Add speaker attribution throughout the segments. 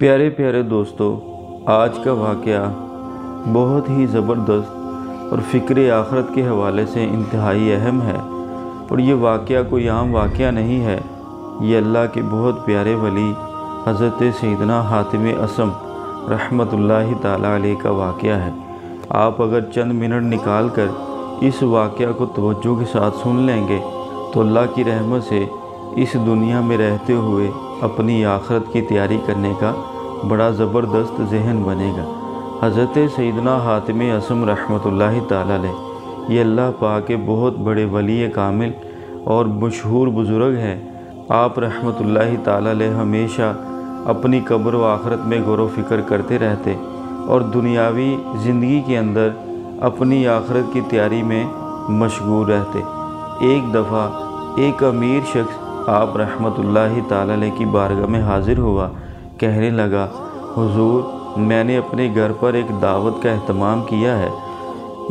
Speaker 1: प्यारे प्यारे दोस्तों, आज का वाक़या बहुत ही ज़बरदस्त और फ़िक्र आखरत के हवाले से इंतहाई अहम है। और ये वाक़या कोई आम वाक़या नहीं है। ये अल्लाह के बहुत प्यारे वली हज़रत सैयदना हातिम असम रहमतुल्लाहि ताला अलैह का वाक़या है। आप अगर चंद मिनट निकाल कर इस वाक़या को तवज्जो के साथ सुन लेंगे तो अल्लाह की रहमत से इस दुनिया में रहते हुए अपनी आखरत की तैयारी करने का बड़ा ज़बरदस्त ज़हन बनेगा। हज़रत सैयदना हातिम असम रहमतुल्लाहि ताला अलैह ये अल्लाह पाक के बहुत बड़े वली कामिल और मशहूर बुज़ुर्ग हैं। आप रहमतुल्लाहि ताला अलैह हमेशा अपनी कब्र व आखरत में गौर व फ़िक्र करते रहते और दुनियावी ज़िंदगी के अंदर अपनी आखरत की तैयारी में मशगूल रहते। एक दफ़ा एक अमीर शख्स आप रहमतुल्लाहि ताला अलैह की बारगाह में हाज़िर हुआ। कहने लगा, हुज़ूर, मैंने अपने घर पर एक दावत का एहतमाम किया है।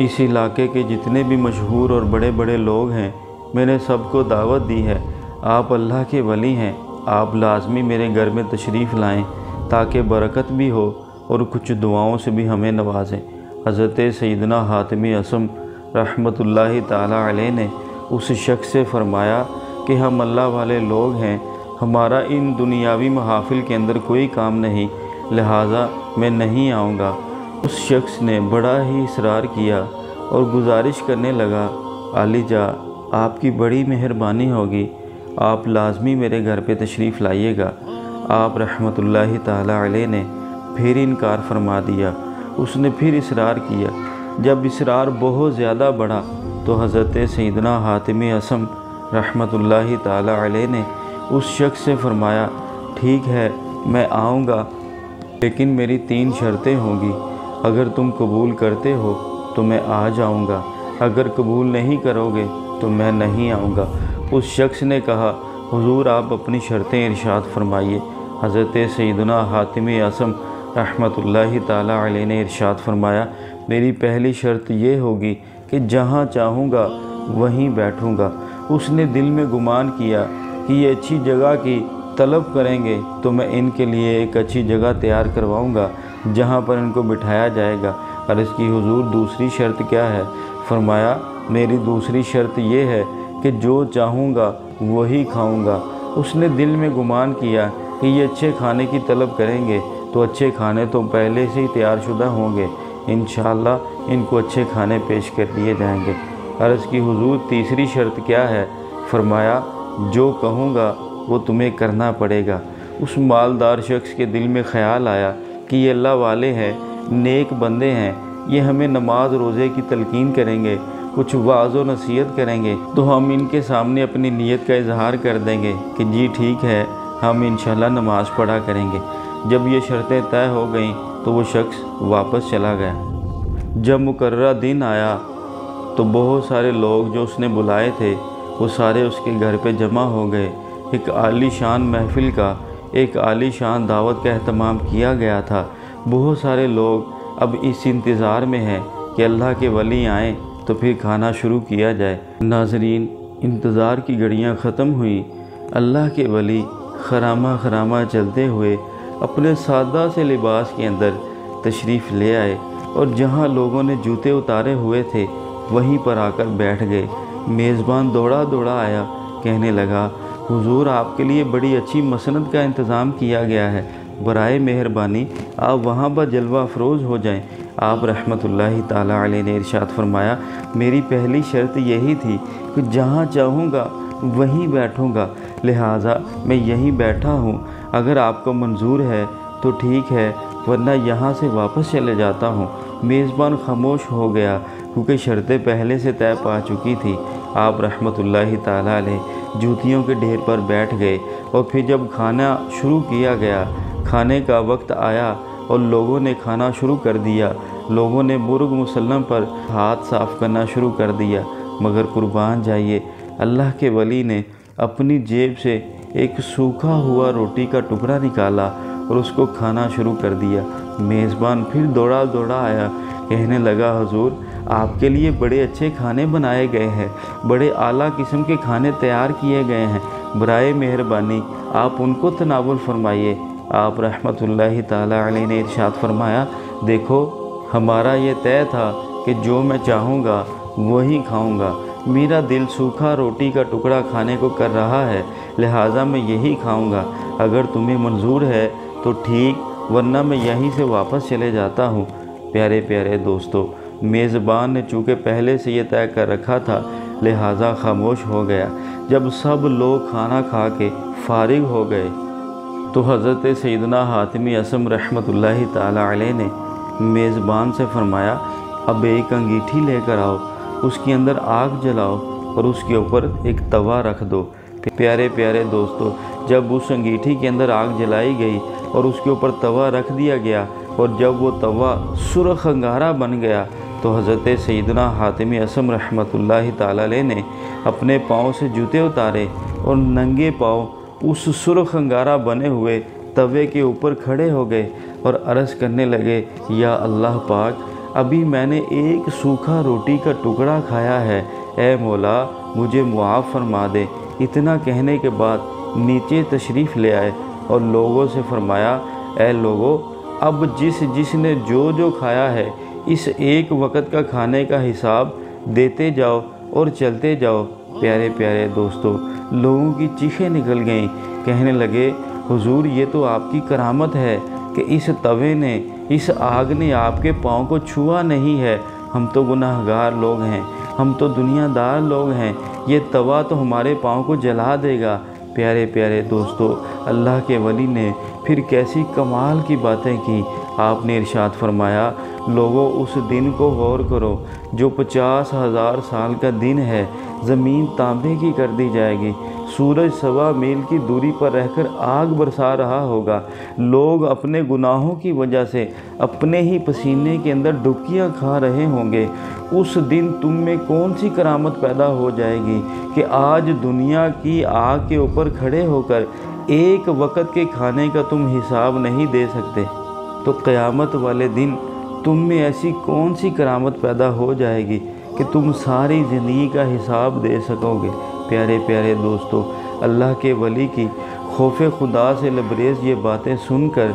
Speaker 1: इस इलाके के जितने भी मशहूर और बड़े बड़े लोग हैं मैंने सबको दावत दी है। आप अल्लाह के वली हैं, आप लाजमी मेरे घर में तशरीफ़ लाएं ताकि बरकत भी हो और कुछ दुआओं से भी हमें नवाजें। हज़रत सैयदना हातिम असम रहमतुल्लाहि ताला अलैह ने उस शख्स से फ़रमाया कि हम अल्लाह वाले लोग हैं, हमारा इन दुनियावी महाफिल के अंदर कोई काम नहीं, लिहाजा मैं नहीं आऊँगा। उस शख्स ने बड़ा ही इसरार किया और गुजारिश करने लगा, आलिजा, आपकी बड़ी मेहरबानी होगी, आप लाजमी मेरे घर पे तशरीफ़ लाइएगा। आप रहमतुल्लाहि ताला अलैह ने फिर इनकार फरमा दिया। उसने फिर इसरार किया। जब इसरार बहुत ज़्यादा बढ़ा तो हज़रत सैयदना हातिम असम रहमतुल्लाहि ताला अलैह ने उस शख्स से फ़रमाया, ठीक है, मैं आऊँगा, लेकिन मेरी 3 शर्तें होंगी। अगर तुम कबूल करते हो तो मैं आ जाऊँगा, अगर कबूल नहीं करोगे तो मैं नहीं आऊँगा। उस शख्स ने कहा, हुज़ूर, आप अपनी शर्तें इरशाद फरमाइए। हज़रत सैयदना हातिम असम रहमतुल्लाहि ताला अलैह ने इरशाद फरमाया, मेरी पहली शर्त ये होगी कि जहाँ चाहूँगा वहीं बैठूँगा। उसने दिल में गुमान किया कि ये अच्छी जगह की तलब करेंगे तो मैं इनके लिए एक अच्छी जगह तैयार करवाऊँगा जहाँ पर इनको बिठाया जाएगा। अर्ज़ की, हुज़ूर, दूसरी शर्त क्या है? फरमाया, मेरी दूसरी शर्त ये है कि जो चाहूँगा वही खाऊँगा। उसने दिल में गुमान किया कि ये अच्छे खाने की तलब करेंगे तो अच्छे खाने तो पहले से ही तैयारशुदा होंगे, इंशाअल्लाह इनको अच्छे खाने पेश कर दिए जाएंगे। अर्ज़ की, हुज़ूर, तीसरी शर्त क्या है? फरमाया, जो कहूँगा वो तुम्हें करना पड़ेगा। उस मालदार शख्स के दिल में ख़याल आया कि ये अल्लाह वाले हैं, नेक बंदे हैं, ये हमें नमाज रोज़े की तलकीन करेंगे, कुछ वाज़ व नसीहत करेंगे तो हम इनके सामने अपनी नीयत का इजहार कर देंगे कि जी ठीक है, हम इंशाअल्लाह नमाज़ पढ़ा करेंगे। जब ये शर्तें तय हो गईं तो वो शख्स वापस चला गया। जब मुकर्ररा दिन आया तो बहुत सारे लोग जो उसने बुलाए थे वो सारे उसके घर पे जमा हो गए। एक आलीशान महफ़िल का, एक आलीशान दावत का एहतमाम किया गया था। बहुत सारे लोग अब इस इंतज़ार में हैं कि अल्लाह के वली आएँ तो फिर खाना शुरू किया जाए। नाज़रीन, इंतज़ार की घड़ियाँ ख़त्म हुई। अल्लाह के वली खरामा खरामा चलते हुए अपने सादा से लिबास के अंदर तशरीफ़ ले आए और जहाँ लोगों ने जूते उतारे हुए थे वहीं पर आकर बैठ गए। मेज़बान दौड़ा दौड़ा आया, कहने लगा, हुज़ूर, आपके लिए बड़ी अच्छी मसनद का इंतज़ाम किया गया है, बराए मेहरबानी आप वहाँ पर जलवा अफरोज़ हो जाएं। आप रहमतुल्लाहि ताला अलैह ने इरशाद फरमाया, मेरी पहली शर्त यही थी कि जहाँ चाहूँगा वहीं बैठूँगा, लिहाजा मैं यहीं बैठा हूँ। अगर आपको मंजूर है तो ठीक है, वरना यहाँ से वापस चले जाता हूँ। मेज़बान खामोश हो गया क्योंकि शर्तें पहले से तय पा चुकी थी। आप रहमतुल्लाहि ताला अलैह जूतियों के ढेर पर बैठ गए और फिर जब खाना शुरू किया गया, खाने का वक्त आया और लोगों ने खाना शुरू कर दिया। लोगों ने मुर्ग मुसल्लम पर हाथ साफ़ करना शुरू कर दिया। मगर कुर्बान जाइए, अल्लाह के वली ने अपनी जेब से एक सूखा हुआ रोटी का टुकड़ा निकाला और उसको खाना शुरू कर दिया। मेज़बान फिर दौड़ा दौड़ा आया, कहने लगा, हुज़ूर, आपके लिए बड़े अच्छे खाने बनाए गए हैं, बड़े आला किस्म के खाने तैयार किए गए हैं, बराए मेहरबानी आप उनको तनावुल फरमाइए। آپ رحمۃ اللہ تعالی علیہ نے ارشاد فرمایا، دیکھو ہمارا یہ طے تھا کہ جو میں چاہوں گا وہی کھاؤں گا، میرا دل سوکھا روٹی کا ٹکڑا کھانے کو کر رہا ہے، لہٰذا میں یہی کھاؤں گا، اگر تمہیں منظور ہے تو ٹھیک، ورنہ میں یہیں سے واپس چلے جاتا ہوں۔ پیارے پیارے دوستو، میزبان نے چونکہ پہلے سے یہ طے کر رکھا تھا لہٰذا خاموش ہو گیا۔ جب سب لوگ کھانا کھا کے فارغ ہو گئے تو حضرت سیدنا حاتمی اصم رحمۃ اللہ تعالی علیہ نے میزبان سے فرمایا، اب ایک انگیٹھی لے کر آؤ، اس کے اندر آگ جلاؤ اور اس کے اوپر ایک توا رکھ دو۔ پیارے پیارے دوستو، جب اس انگیٹھی کے اندر آگ جلائی گئی اور اس کے اوپر توا رکھ دیا گیا اور جب وہ توا سرخ انگارہ بن گیا تو حضرت سیدنا حاتمی اصم رحمۃ اللہ تعالی علیہ نے اپنے پاؤں سے جوتے اتارے اور ننگے پاؤں اس سرخ انگارہ بنے ہوئے توے کے اوپر کھڑے ہو گئے اور عرض کرنے لگے، یا اللہ پاک، ابھی میں نے ایک سوکھا روٹی کا ٹکڑا کھایا ہے، اے مولا مجھے معاف فرما دے۔ اتنا کہنے کے بعد نیچے تشریف لے آئے اور لوگوں سے فرمایا، اے لوگو، اب جس نے جو کھایا ہے اس ایک وقت کا کھانے کا حساب دیتے جاؤ اور چلتے جاؤ۔ پیارے پیارے دوستو، لوگوں کی چیخیں نکل گئیں، کہنے لگے، حضور یہ تو آپ کی کرامت ہے کہ اس توے نے، اس آگ نے آپ کے پاؤں کو چھوا نہیں ہے، ہم تو گناہ گار لوگ ہیں، ہم تو دنیا دار لوگ ہیں، یہ توا تو ہمارے پاؤں کو جلا دے گا۔ پیارے پیارے دوستو، اللہ کے ولی نے پھر کیسی کمال کی باتیں کی۔ آپ نے ارشاد فرمایا، لوگوں اس دن کو غور کرو جو 50,000 سال کا دن ہے، زمین تانبے کی کر دی جائے گی، سورج 1.25 میل کی دوری پر رہ کر آگ برسا رہا ہوگا، لوگ اپنے گناہوں کی وجہ سے اپنے ہی پسینے کے اندر ڈبکیاں کھا رہے ہوں گے۔ اس دن تم میں کون سی کرامت پیدا ہو جائے گی کہ آج دنیا کی آگ کے اوپر کھڑے ہو کر ایک وقت کے کھانے کا تم حساب نہیں دے سکتے؟ تو قیامت والے دن تم میں ایسی کون سی کرامت پیدا ہو جائے گی کہ تم ساری زندگی کا حساب دے سکو گے؟ پیارے پیارے دوستو، اللہ کے ولی کی خوف خدا سے لبریز یہ باتیں سن کر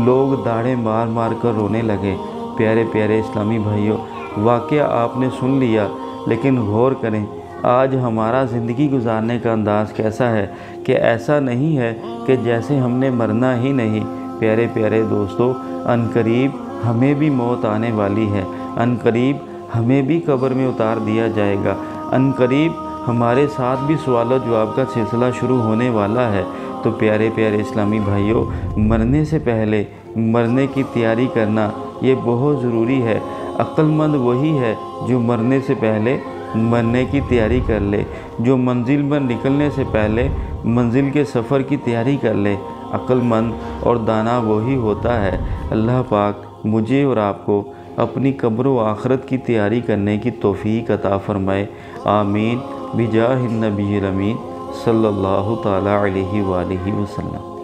Speaker 1: لوگ داڑھیں مار مار کر رونے لگے۔ پیارے پیارے اسلامی بھائیوں، واقعہ آپ نے سن لیا، لیکن غور کریں آج ہمارا زندگی گزارنے کا انداز کیسا ہے کہ ایسا نہیں ہے کہ جیسے ہم نے مرنا ہی نہیں۔ پیارے پیارے دوستو، عنقریب ہمیں بھی موت آنے والی ہے، عنقریب ہمیں بھی قبر میں اتار دیا جائے گا، عنقریب ہمارے ساتھ بھی سوال و جواب کا سلسلہ شروع ہونے والا ہے۔ تو پیارے پیارے اسلامی بھائیوں، مرنے سے پہلے مرنے کی تیاری کرنا یہ بہت ضروری ہے۔ عقل مند وہی ہے جو مرنے سے پہلے مرنے کی تیاری کر لے، جو منزل پر نکلنے سے پہلے منزل کے سفر کی تیاری کر لے۔ عقل مند اور دانا وہی ہوتا ہے۔ اللہ پاک مجھے اور آپ کو اپنی قبر و آخرت کی تیاری کرنے کی توفیق عطا فرمائے، آمین، بجاہ النبی الامین صلی اللہ تعالی علیہ وآلہ وسلم۔